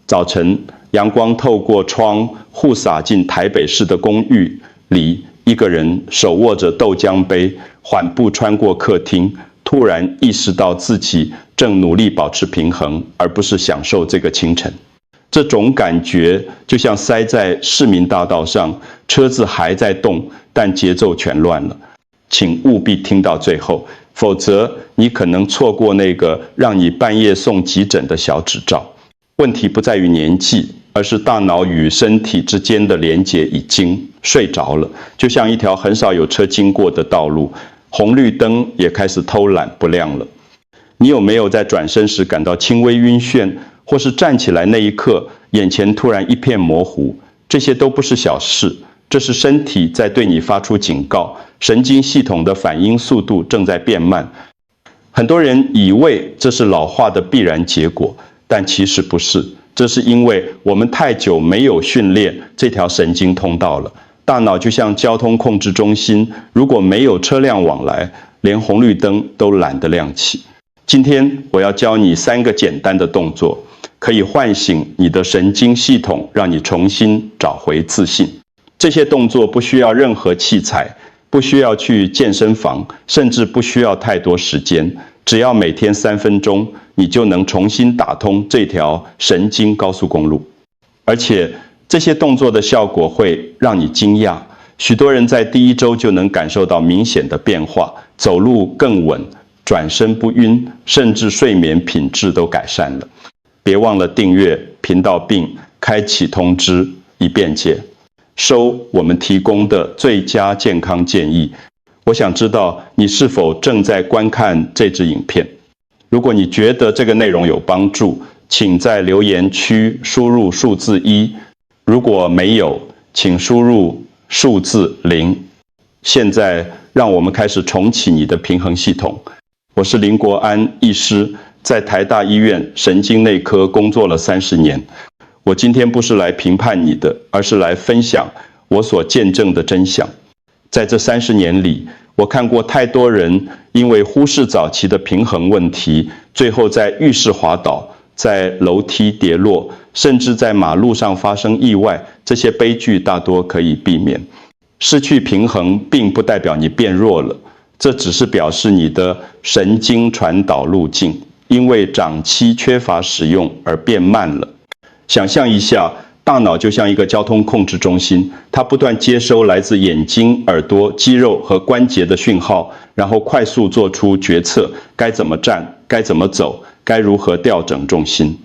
早晨，阳光透过窗互洒进台北市的公寓里，一个人手握着豆浆杯，缓步穿过客厅，突然意识到自己正努力保持平衡，而不是享受这个清晨。这种感觉就像塞在市民大道上，车子还在动，但节奏全乱了。请务必听到最后，否则你可能错过那个让你半夜送急诊的小纸照。问题不在于年纪，而是大脑与身体之间的连结已经睡着了，就像一条很少有车经过的道路，红绿灯也开始偷懒不亮了。你有没有在转身时感到轻微晕眩，或是站起来那一刻眼前突然一片模糊？这些都不是小事，这是身体在对你发出警告，神经系统的反应速度正在变慢。很多人以为这是老化的必然结果，但其实不是，这是因为我们太久没有训练这条神经通道了。大脑就像交通控制中心，如果没有车辆往来，连红绿灯都懒得亮起。今天我要教你3个简单的动作，可以唤醒你的神经系统，让你重新找回自信。这些动作不需要任何器材，不需要去健身房，甚至不需要太多时间，只要每天3分钟，你就能重新打通这条神经高速公路。而且这些动作的效果会让你惊讶，许多人在第1周就能感受到明显的变化，走路更稳，转身不晕，甚至睡眠品质都改善了。别忘了订阅频道并开启通知，以便捷收我们提供的最佳健康建议。我想知道你是否正在观看这支影片。如果你觉得这个内容有帮助，请在留言区输入数字1，如果没有，请输入数字0。现在让我们开始重启你的平衡系统。我是林国安医师，在台大医院神经内科工作了30年。我今天不是来评判你的，而是来分享我所见证的真相。在这30年里，我看过太多人因为忽视早期的平衡问题，最后在浴室滑倒，在楼梯跌落，甚至在马路上发生意外。这些悲剧大多可以避免。失去平衡并不代表你变弱了，这只是表示你的神经传导路径因为长期缺乏使用而变慢了。想象一下，大脑就像一个交通控制中心，它不断接收来自眼睛、耳朵、肌肉和关节的讯号，然后快速做出决策，该怎么站，该怎么走，该如何调整重心。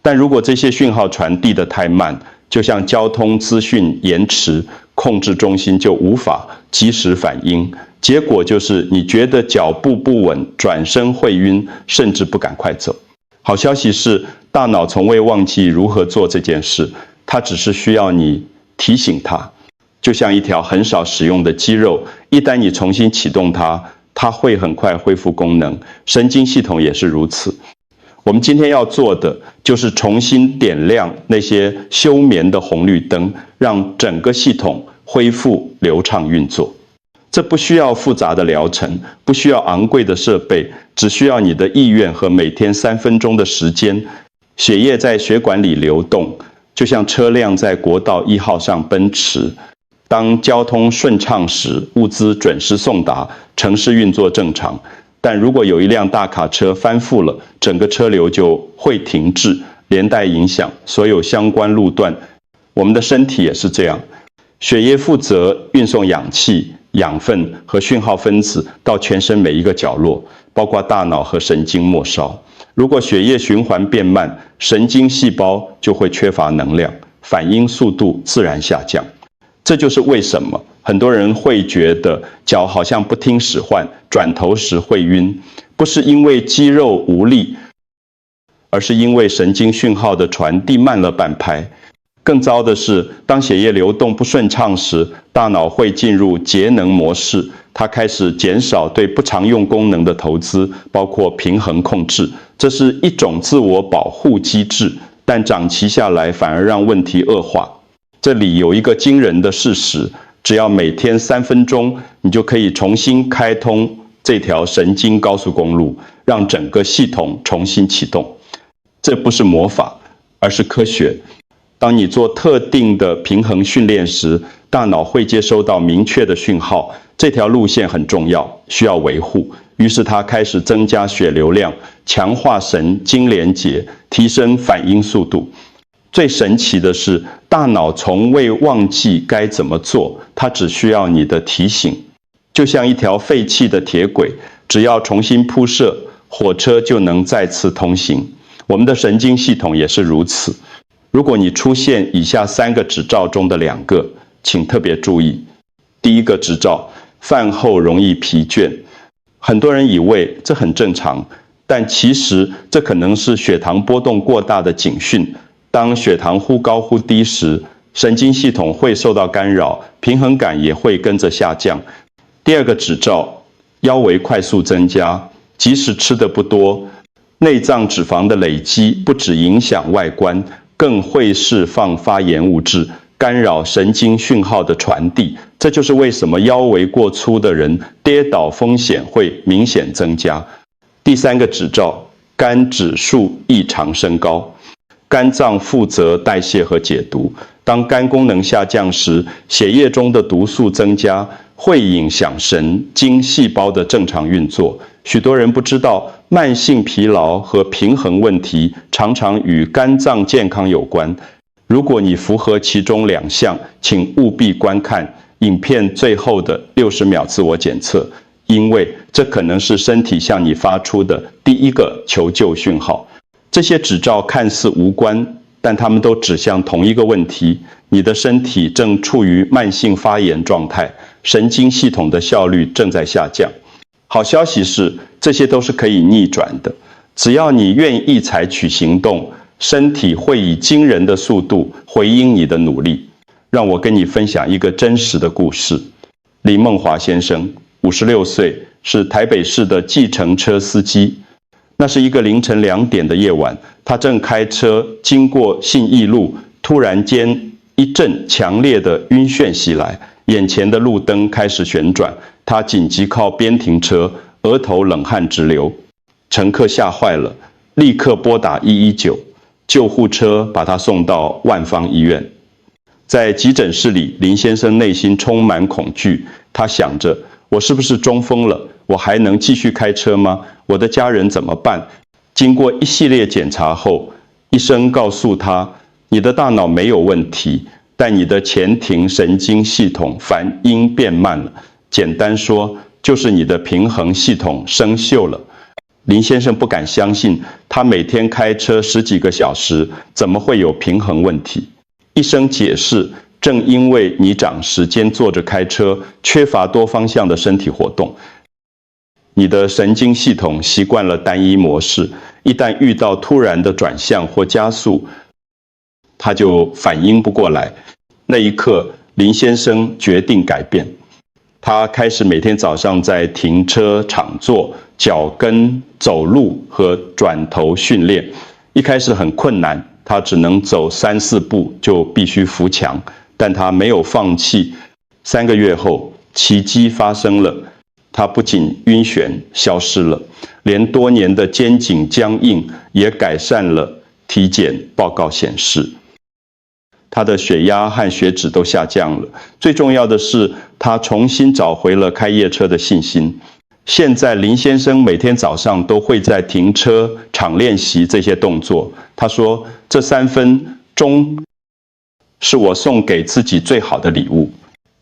但如果这些讯号传递得太慢，就像交通资讯延迟，控制中心就无法及时反应，结果就是你觉得脚步不稳，转身会晕，甚至不敢快走。好消息是，大脑从未忘记如何做这件事，它只是需要你提醒它。就像一条很少使用的肌肉，一旦你重新启动它，它会很快恢复功能。神经系统也是如此。我们今天要做的就是重新点亮那些休眠的红绿灯，让整个系统恢复流畅运作。这不需要复杂的疗程，不需要昂贵的设备，只需要你的意愿和每天3分钟的时间。血液在血管里流动，就像车辆在国道1号上奔驰。当交通顺畅时，物资准时送达，城市运作正常。但如果有一辆大卡车翻覆了，整个车流就会停滞，连带影响所有相关路段。我们的身体也是这样，血液负责运送氧气、养分和讯号分子到全身每一个角落，包括大脑和神经末梢。如果血液循环变慢，神经细胞就会缺乏能量，反应速度自然下降。这就是为什么很多人会觉得脚好像不听使唤，转头时会晕，不是因为肌肉无力，而是因为神经讯号的传递慢了半拍。更糟的是，当血液流动不顺畅时，大脑会进入节能模式，它开始减少对不常用功能的投资，包括平衡控制。这是一种自我保护机制，但长期下来反而让问题恶化。这里有一个惊人的事实，只要每天3分钟，你就可以重新开通这条神经高速公路，让整个系统重新启动。这不是魔法，而是科学。当你做特定的平衡训练时，大脑会接收到明确的讯号，这条路线很重要，需要维护。于是它开始增加血流量，强化神经连结，提升反应速度。最神奇的是，大脑从未忘记该怎么做，它只需要你的提醒。就像一条废弃的铁轨，只要重新铺设，火车就能再次通行。我们的神经系统也是如此。如果你出现以下3个指兆中的2个，请特别注意。第一个指兆，饭后容易疲倦。很多人以为这很正常，但其实这可能是血糖波动过大的警讯。当血糖忽高忽低时，神经系统会受到干扰，平衡感也会跟着下降。第二个指兆，腰围快速增加，即使吃得不多，内脏脂肪的累积不只影响外观，更会释放发炎物质，干扰神经讯号的传递。这就是为什么腰围过粗的人跌倒风险会明显增加。第3个指兆，肝指数异常升高。肝脏负责代谢和解毒，当肝功能下降时，血液中的毒素增加，会影响神经细胞的正常运作。许多人不知道，慢性疲劳和平衡问题常常与肝脏健康有关。如果你符合其中2项，请务必观看影片最后的60秒自我检测，因为这可能是身体向你发出的第一个求救讯号。这些指兆看似无关，但它们都指向同一个问题：你的身体正处于慢性发炎状态，神经系统的效率正在下降。好消息是，这些都是可以逆转的，只要你愿意采取行动，身体会以惊人的速度回应你的努力。让我跟你分享一个真实的故事。李梦华先生56岁，是台北市的计程车司机。那是一个凌晨2点的夜晚，他正开车经过信义路，突然间一阵强烈的晕眩袭来，眼前的路灯开始旋转，他紧急靠边停车，额头冷汗直流。乘客吓坏了，立刻拨打119，救护车把他送到万芳医院。在急诊室里，林先生内心充满恐惧，他想着，我是不是中风了？我还能继续开车吗？我的家人怎么办？经过一系列检查后，医生告诉他，你的大脑没有问题，但你的前庭神经系统反应变慢了。简单说，就是你的平衡系统生锈了。林先生不敢相信，他每天开车10几个小时，怎么会有平衡问题？医生解释，正因为你长时间坐着开车，缺乏多方向的身体活动，你的神经系统习惯了单一模式，一旦遇到突然的转向或加速，它就反应不过来。那一刻，林先生决定改变。他开始每天早上在停车场做脚跟、走路和转头训练。一开始很困难，他只能走3、4步就必须扶墙，但他没有放弃。3个月后，奇迹发生了。他不仅晕眩消失了，连多年的肩颈僵硬也改善了。体检报告显示，他的血压和血脂都下降了。最重要的是，他重新找回了开夜车的信心。现在林先生每天早上都会在停车场练习这些动作。他说，这3分钟是我送给自己最好的礼物。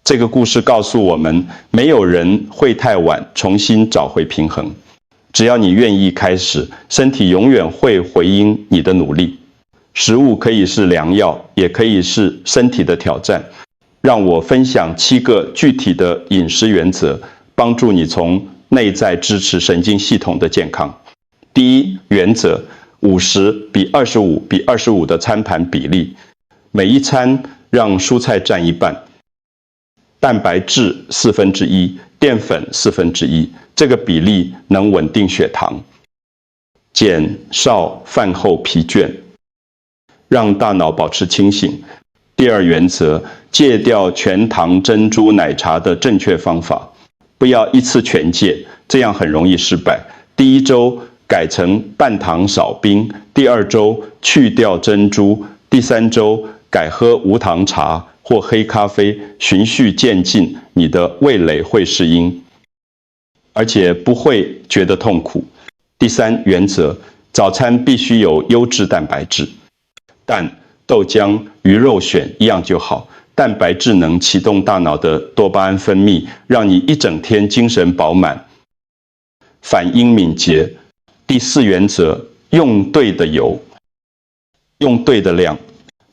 这个故事告诉我们，没有人会太晚重新找回平衡。只要你愿意开始，身体永远会回应你的努力。食物可以是良药，也可以是身体的挑战。让我分享7个具体的饮食原则，帮助你从内在支持神经系统的健康。第一原则：50:25:25的餐盘比例，每一餐让蔬菜占1半。蛋白质1/4，淀粉1/4，这个比例能稳定血糖，减少饭后疲倦，让大脑保持清醒。第二原则，戒掉全糖珍珠奶茶的正确方法，不要一次全戒，这样很容易失败。第1周改成半糖少冰，第2周去掉珍珠，第3周改喝无糖茶或黑咖啡，循序渐进，你的味蕾会适应，而且不会觉得痛苦。第3原则，早餐必须有优质蛋白质，蛋、豆浆、鱼肉选一样就好。蛋白质能启动大脑的多巴胺分泌，让你一整天精神饱满，反应敏捷。第4原则，用对的油，用对的量，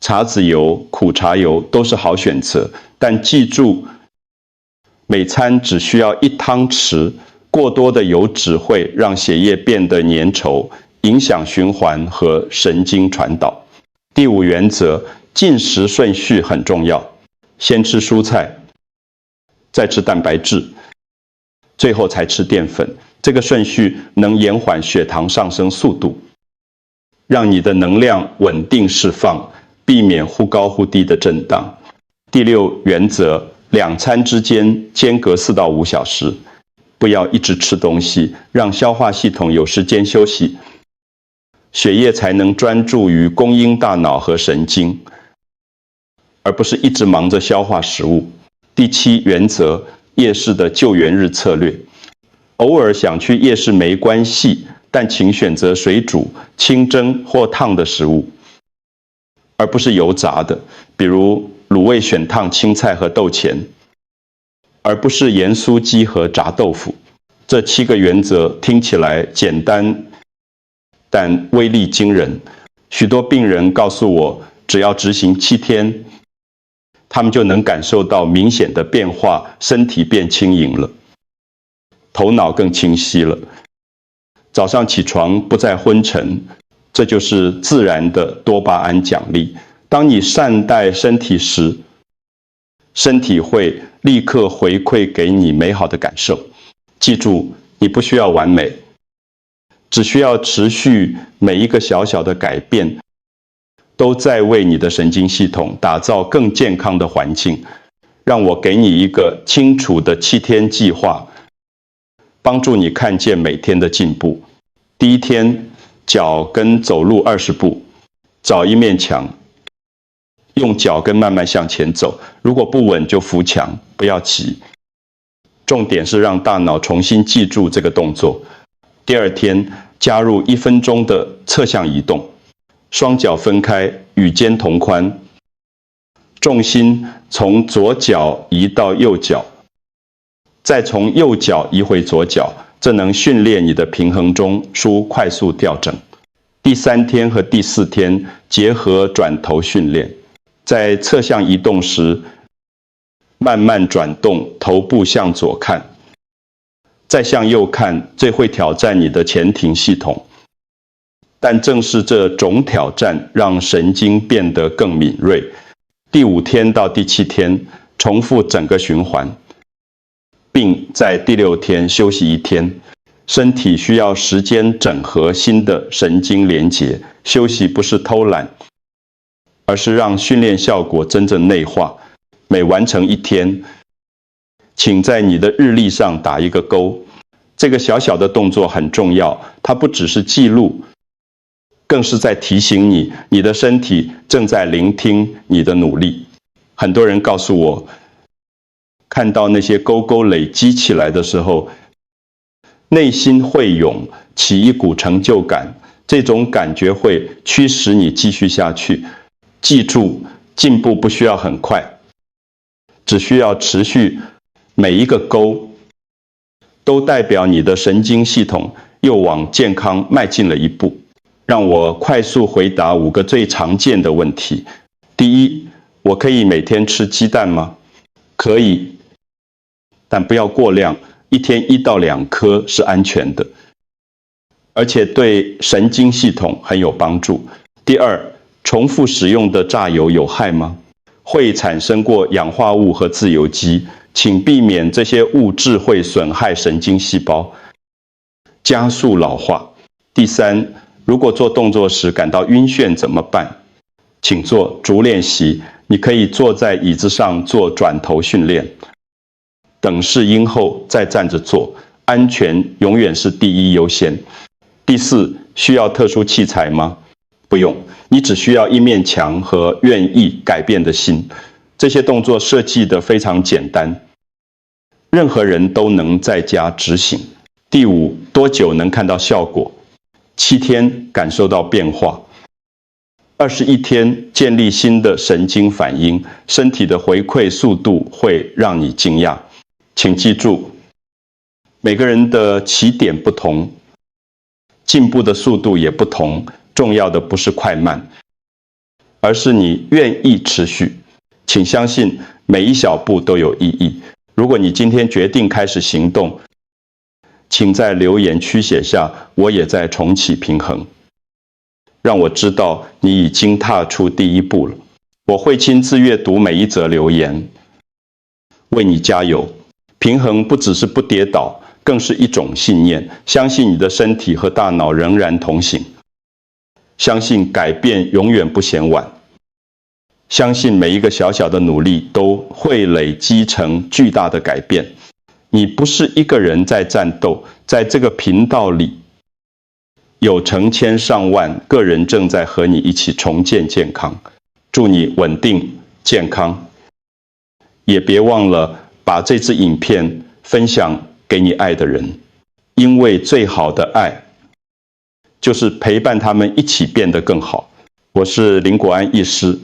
茶籽油、苦茶油都是好选择，但记住，每餐只需要1汤匙，过多的油脂会让血液变得粘稠，影响循环和神经传导。第5原则，进食顺序很重要，先吃蔬菜，再吃蛋白质，最后才吃淀粉。这个顺序能延缓血糖上升速度，让你的能量稳定释放，避免忽高忽低的震荡。第6原则，2餐之间间隔4到5小时，不要一直吃东西，让消化系统有时间休息，血液才能专注于供应大脑和神经，而不是一直忙着消化食物。第7原则，夜市的救援日策略。偶尔想去夜市没关系，但请选择水煮、清蒸或烫的食物，而不是油炸的，比如卤味选烫青菜和豆乾，而不是盐酥鸡和炸豆腐。这7个原则听起来简单，但威力惊人。许多病人告诉我，只要执行7天，他们就能感受到明显的变化，身体变轻盈了，头脑更清晰了，早上起床不再昏沉，这就是自然的多巴胺奖励。当你善待身体时，身体会立刻回馈给你美好的感受。记住，你不需要完美，只需要持续，每一个小小的改变都在为你的神经系统打造更健康的环境。让我给你一个清楚的7天计划，帮助你看见每天的进步。第1天，脚跟走路20步，找一面墙，用脚跟慢慢向前走，如果不稳就扶墙，不要急。重点是让大脑重新记住这个动作。第2天，加入1分钟的侧向移动，双脚分开，与肩同宽，重心从左脚移到右脚，再从右脚移回左脚，这能训练你的平衡中枢快速调整。第3天和第4天结合转头训练，在侧向移动时，慢慢转动头部向左看，再向右看，这会挑战你的前庭系统。但正是这种挑战让神经变得更敏锐。第5天到第7天重复整个循环，并在第6天休息1天。身体需要时间整合新的神经连结，休息不是偷懒，而是让训练效果真正内化。每完成1天，请在你的日历上打一个勾。这个小小的动作很重要，它不只是记录，更是在提醒你，你的身体正在聆听你的努力。很多人告诉我，看到那些勾勾累积起来的时候，内心会涌起一股成就感，这种感觉会驱使你继续下去。记住，进步不需要很快，只需要持续。每一个勾都代表你的神经系统又往健康迈进了一步。让我快速回答5个最常见的问题。第一，我可以每天吃鸡蛋吗？可以，但不要过量，1天1到2颗是安全的，而且对神经系统很有帮助。第二，重复使用的炸油有害吗？会产生过氧化物和自由基，请避免这些物质会损害神经细胞，加速老化。第三，如果做动作时感到晕眩怎么办？请做逐练习，你可以坐在椅子上做转头训练，等试音后再站着做，安全永远是第一优先。第四，需要特殊器材吗？不用，你只需要一面墙和愿意改变的心。这些动作设计得非常简单，任何人都能在家执行。第五，多久能看到效果？7天感受到变化，21天建立新的神经反应，身体的回馈速度会让你惊讶。请记住，每个人的起点不同，进步的速度也不同，重要的不是快慢，而是你愿意持续。请相信每一小步都有意义。如果你今天决定开始行动，请在留言区写下"我也在重启平衡"，让我知道你已经踏出第一步了。我会亲自阅读每一则留言，为你加油。平衡不只是不跌倒，更是一种信念，相信你的身体和大脑仍然同行，相信改变永远不嫌晚，相信每一个小小的努力都会累积成巨大的改变。你不是一个人在战斗，在这个频道里，有成千上万个人正在和你一起重建健康。祝你稳定健康，也别忘了把这支影片分享给你爱的人，因为最好的爱就是陪伴他们一起变得更好。我是林国安医师，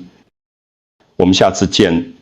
我们下次见。